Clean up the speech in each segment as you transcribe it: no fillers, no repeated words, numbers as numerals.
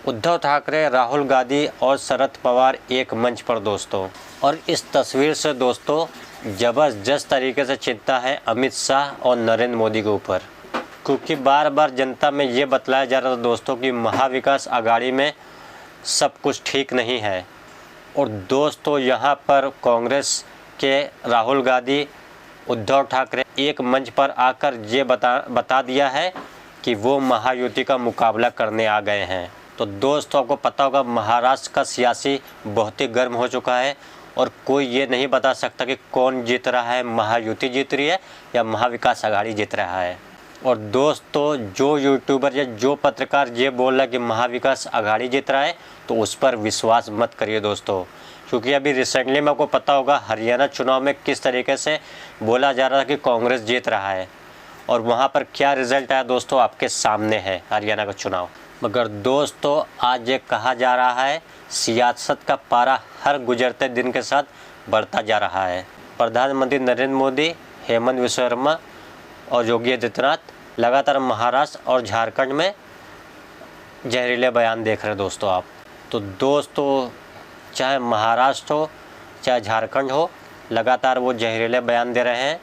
उद्धव ठाकरे, राहुल गांधी और शरद पवार एक मंच पर दोस्तों। और इस तस्वीर से दोस्तों ज़बरदस्त तरीके से चिंता है अमित शाह और नरेंद्र मोदी के ऊपर, क्योंकि बार बार जनता में ये बतलाया जा रहा था दोस्तों कि महाविकास आघाड़ी में सब कुछ ठीक नहीं है। और दोस्तों यहाँ पर कांग्रेस के राहुल गांधी, उद्धव ठाकरे एक मंच पर आकर ये बता दिया है कि वो महायुति का मुकाबला करने आ गए हैं। तो दोस्तों आपको पता होगा महाराष्ट्र का सियासी बहुत ही गर्म हो चुका है और कोई ये नहीं बता सकता कि कौन जीत रहा है, महायुति जीत रही है या महाविकास आघाड़ी जीत रहा है। और दोस्तों जो यूट्यूबर या जो पत्रकार ये बोल रहा है कि महाविकास आघाड़ी जीत रहा है तो उस पर विश्वास मत करिए दोस्तों, क्योंकि अभी रिसेंटली में आपको पता होगा हरियाणा चुनाव में किस तरीके से बोला जा रहा था कि कांग्रेस जीत रहा है और वहां पर क्या रिजल्ट आया दोस्तों आपके सामने है हरियाणा का चुनाव। मगर दोस्तों आज ये कहा जा रहा है सियासत का पारा हर गुजरते दिन के साथ बढ़ता जा रहा है। प्रधानमंत्री नरेंद्र मोदी, हेमंत विश्व शर्मा और योगी आदित्यनाथ लगातार महाराष्ट्र और झारखंड में जहरीले बयान देख रहे हैं दोस्तों आप। तो दोस्तों चाहे महाराष्ट्र हो चाहे झारखंड हो, लगातार वो जहरीले बयान दे रहे हैं,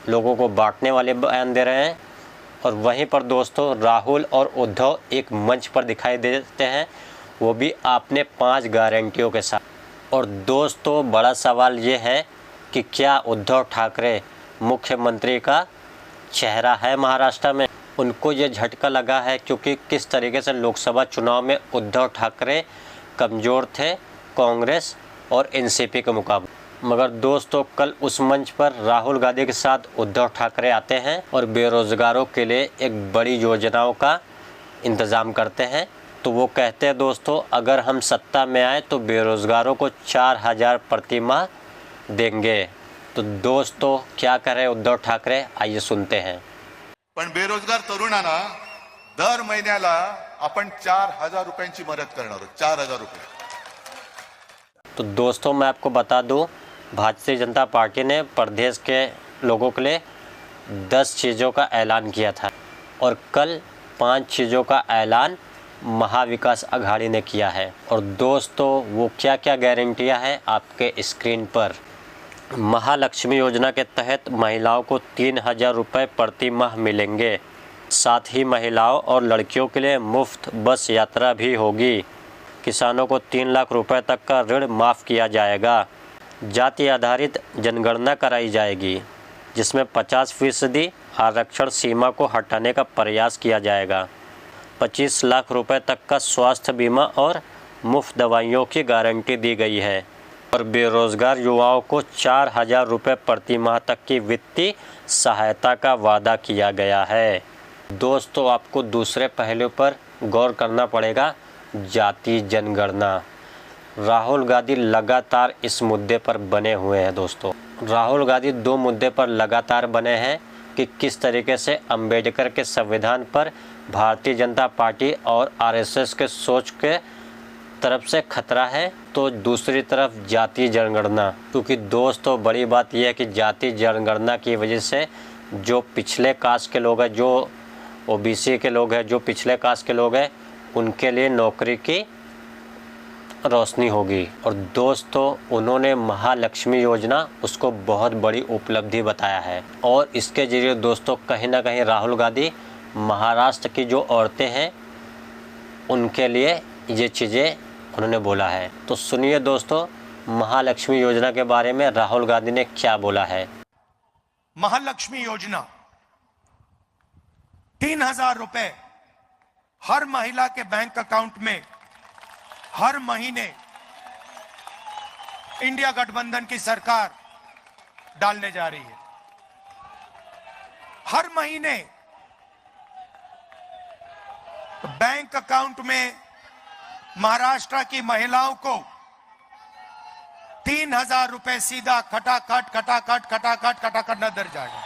लोगों को बांटने वाले बयान दे रहे हैं। और वहीं पर दोस्तों राहुल और उद्धव एक मंच पर दिखाई देते हैं, वो भी आपने 5 गारंटियों के साथ। और दोस्तों बड़ा सवाल ये है कि क्या उद्धव ठाकरे मुख्यमंत्री का चेहरा है महाराष्ट्र में। उनको ये झटका लगा है क्योंकि किस तरीके से लोकसभा चुनाव में उद्धव ठाकरे कमज़ोर थे कांग्रेस और एनसीपी के मुकाबले। मगर दोस्तों कल उस मंच पर राहुल गांधी के साथ उद्धव ठाकरे आते हैं और बेरोज़गारों के लिए एक बड़ी योजनाओं का इंतज़ाम करते हैं। तो वो कहते हैं दोस्तों अगर हम सत्ता में आए तो बेरोज़गारों को 4000 प्रति माह देंगे। तो दोस्तों क्या कह रहे उद्धव ठाकरे, आइए सुनते हैं। पण बेरोजगार तरुणांना दर महिन्याला आपण 4000 रुपयांची मदत करणार आहोत, 4000 रुपये। तो दोस्तों मैं आपको बता दूं, भारतीय जनता पार्टी ने प्रदेश के लोगों के लिए 10 चीज़ों का ऐलान किया था और कल 5 चीज़ों का ऐलान महाविकास आघाड़ी ने किया है। और दोस्तों वो क्या क्या गारंटियां हैं आपके स्क्रीन पर। महालक्ष्मी योजना के तहत महिलाओं को 3000 रुपये प्रति माह मिलेंगे। साथ ही महिलाओं और लड़कियों के लिए मुफ्त बस यात्रा भी होगी। किसानों को 3 लाख रुपए तक का ऋण माफ़ किया जाएगा। जाति आधारित जनगणना कराई जाएगी जिसमें 50% आरक्षण सीमा को हटाने का प्रयास किया जाएगा। 25 लाख रुपए तक का स्वास्थ्य बीमा और मुफ्त दवाइयों की गारंटी दी गई है। और बेरोज़गार युवाओं को 4000 रुपये प्रति माह तक की वित्तीय सहायता का वादा किया गया है। दोस्तों आपको दूसरे पहलू पर गौर करना पड़ेगा, जाति जनगणना। राहुल गांधी लगातार इस मुद्दे पर बने हुए हैं दोस्तों। राहुल गांधी 2 मुद्दे पर लगातार बने हैं कि किस तरीके से अंबेडकर के संविधान पर भारतीय जनता पार्टी और आरएसएस के सोच के तरफ से खतरा है, तो दूसरी तरफ जाति जनगणना। क्योंकि दोस्तों बड़ी बात यह है कि जाति जनगणना की वजह से जो पिछले कास्ट के लोग हैं, जो ओबीसी के लोग हैं, जो पिछले कास्ट के लोग हैं, उनके लिए नौकरी की रोशनी होगी। और दोस्तों उन्होंने महालक्ष्मी योजना उसको बहुत बड़ी उपलब्धि बताया है। और इसके जरिए दोस्तों कहीं ना कहीं राहुल गांधी महाराष्ट्र की जो औरतें हैं उनके लिए ये चीज़ें उन्होंने बोला है। तो सुनिए दोस्तों महालक्ष्मी योजना के बारे में राहुल गांधी ने क्या बोला है। महालक्ष्मी योजना 3000 रुपए हर महिला के बैंक अकाउंट में हर महीने इंडिया गठबंधन की सरकार डालने जा रही है। हर महीने बैंक अकाउंट में महाराष्ट्र की महिलाओं को 3000 रुपए सीधा खटाखट खटाखट खटाखट खटाखट न दर जाएगा।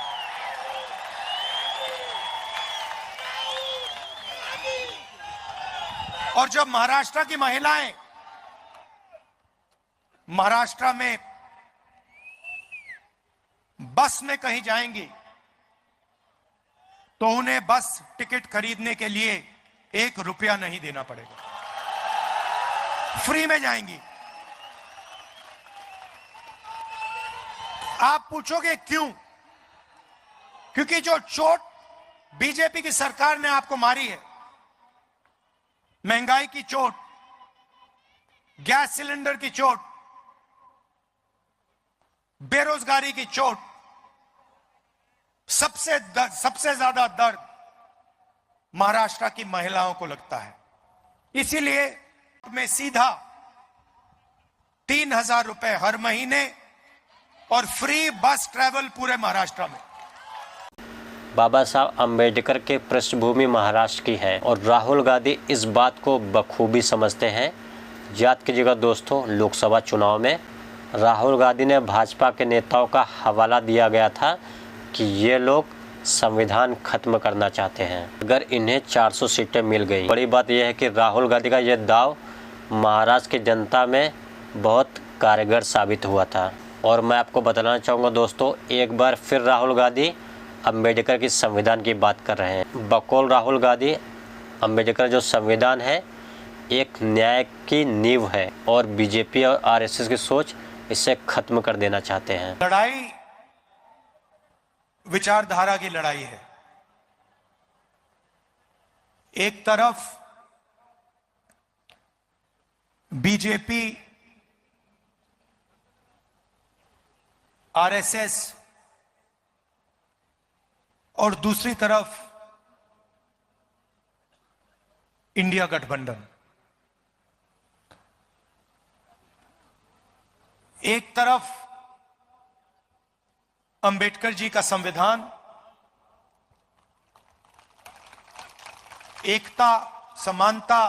और जब महाराष्ट्र की महिलाएं महाराष्ट्र में बस में कहीं जाएंगी तो उन्हें बस टिकट खरीदने के लिए 1 रुपया नहीं देना पड़ेगा, फ्री में जाएंगी। आप पूछोगे क्यों? क्योंकि जो चोट बीजेपी की सरकार ने आपको मारी है, महंगाई की चोट, गैस सिलेंडर की चोट, बेरोजगारी की चोट, सबसे ज्यादा दर्द महाराष्ट्र की महिलाओं को लगता है। इसीलिए में सीधा 3,000 रुपए हर महीने और फ्री बस ट्रैवल पूरे महाराष्ट्र में। बाबा साहब अंबेडकर के पृष्ठभूमि महाराष्ट्र की है और राहुल गांधी इस बात को बखूबी समझते हैं। याद कीजिएगा दोस्तों, लोकसभा चुनाव में राहुल गांधी ने भाजपा के नेताओं का हवाला दिया गया था कि ये लोग संविधान खत्म करना चाहते हैं अगर इन्हें 400 सीटें मिल गई। बड़ी बात यह है कि राहुल गांधी का यह दाव महाराष्ट्र की जनता में बहुत कारगर साबित हुआ था। और मैं आपको बताना चाहूँगा दोस्तों, एक बार फिर राहुल गांधी अंबेडकर की संविधान की बात कर रहे हैं। बकौल राहुल गांधी अंबेडकर जो संविधान है एक न्याय की नींव है और बीजेपी और आरएसएस की सोच इसे खत्म कर देना चाहते हैं। लड़ाई विचारधारा की लड़ाई है। एक तरफ बीजेपी, आरएसएस और दूसरी तरफ इंडिया गठबंधन। एक तरफ अंबेडकर जी का संविधान, एकता, समानता,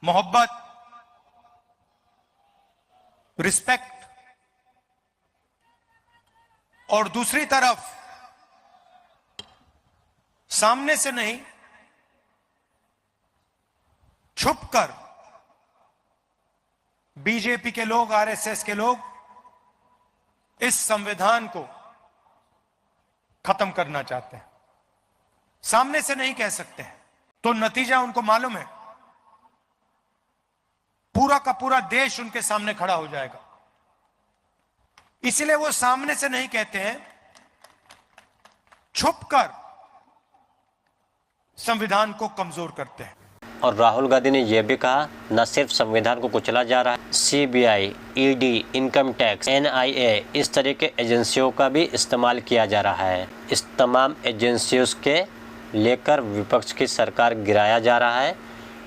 मोहब्बत, रिस्पेक्ट, और दूसरी तरफ सामने से नहीं, छुपकर बीजेपी के लोग, आरएसएस के लोग इस संविधान को खत्म करना चाहते हैं। सामने से नहीं कह सकते हैं तो नतीजा उनको मालूम है, पूरा का पूरा देश उनके सामने खड़ा हो जाएगा। इसलिए वो सामने से नहीं कहते हैं, छुपकर संविधान को कमजोर करते हैं। और राहुल गांधी ने यह भी कहा, न सिर्फ संविधान को कुचला जा रहा है, CBI, ED, income tax, NIA, इस तरह के एजेंसियों का भी इस्तेमाल किया जा रहा है। इस तमाम एजेंसियों के लेकर विपक्ष की सरकार गिराया जा रहा है।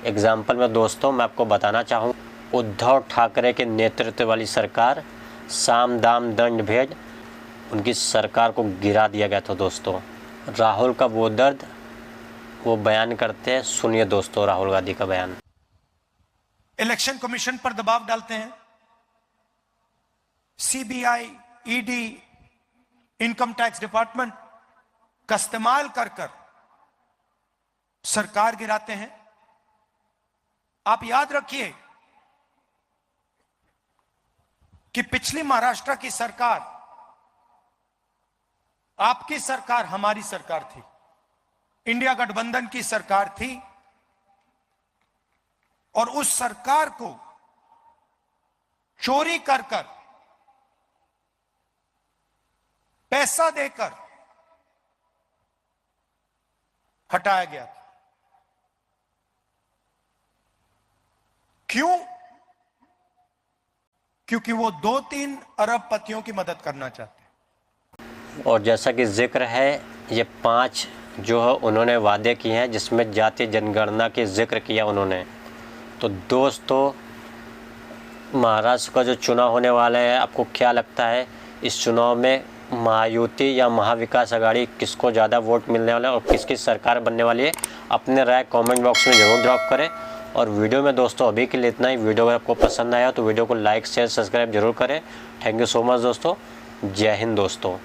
एग्जाम्पल में दोस्तों मैं आपको बताना चाहूँ, उद्धव ठाकरे के नेतृत्व वाली सरकार, साम दाम दंड भेद, उनकी सरकार को गिरा दिया गया था दोस्तों। राहुल का वो दर्द वो बयान करते हैं, सुनिए दोस्तों राहुल गांधी का बयान। इलेक्शन कमीशन पर दबाव डालते हैं, CBI, ED, income tax department का इस्तेमाल कर सरकार गिराते हैं। आप याद रखिए कि पिछली महाराष्ट्र की सरकार, आपकी सरकार, हमारी सरकार थी, इंडिया गठबंधन की सरकार थी, और उस सरकार को चोरी कर पैसा देकर हटाया गया था। क्यों? क्योंकि वो 2-3 अरबपतियों की मदद करना चाहते हैं। और जैसा कि जिक्र है, ये 5 जो है उन्होंने वादे किए हैं, जिसमें जातीय जनगणना के जिक्र किया उन्होंने। तो दोस्तों महाराष्ट्र का जो चुनाव होने वाला है, आपको क्या लगता है इस चुनाव में महायुति या महाविकास आघाड़ी किसको ज़्यादा वोट मिलने वाला है और किसकी सरकार बनने वाली है? अपने राय कमेंट बॉक्स में ज़रूर ड्रॉप करें। और वीडियो में दोस्तों अभी के लिए इतना ही। वीडियो अगर आपको पसंद आया तो वीडियो को लाइक शेयर सब्सक्राइब जरूर करें। थैंक यू सो मच दोस्तों। जय हिंद दोस्तों।